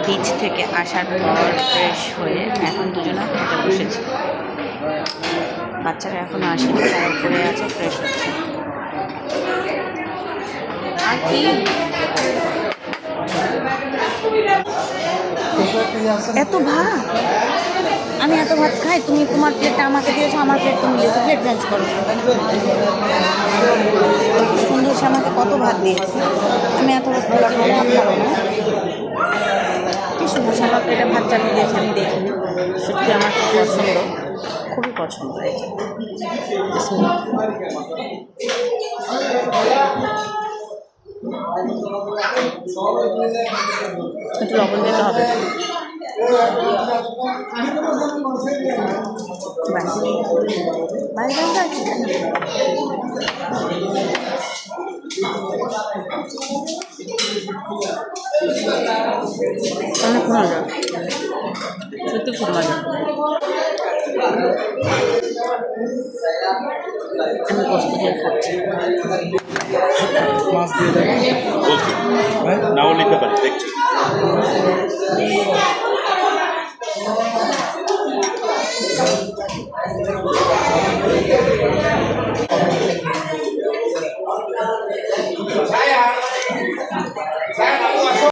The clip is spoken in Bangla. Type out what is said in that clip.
বিচ থেকে আসার পর ফ্রেশ হয়ে এখন দুজনে খেতে বসেছি। বাচ্চারা এখনো আসেনি, তারা পড়ে আছে, ফ্রেশ হচ্ছে। আর কি এত ভাত, আমি এত ভাত খাই? তুমি তোমার প্লেটটা আমাকে দিয়েছো, আমার প্লেট তুমি দিয়েছো, প্লেট চেঞ্জ করো। সুন্দর, সে আমাকে কত ভাত দিয়েছে, আমি এত ভাত খেয়েছি বলে আমি খাবো না? কি সুন্দর সে আমার প্লেটে ভাত চালিয়ে দিয়েছে, আমি দেখিনি। সত্যি আমার খুব পছন্দ, খুবই পছন্দ হয়েছে। একটু লবণ দিতে হবে। অনেক মজা, সত্যি খুব মজা। আমি কষ্ট দিয়ে খাচ্ছি। মাছ দিয়ে দেবে নাও নিতে পারি, দেখছি।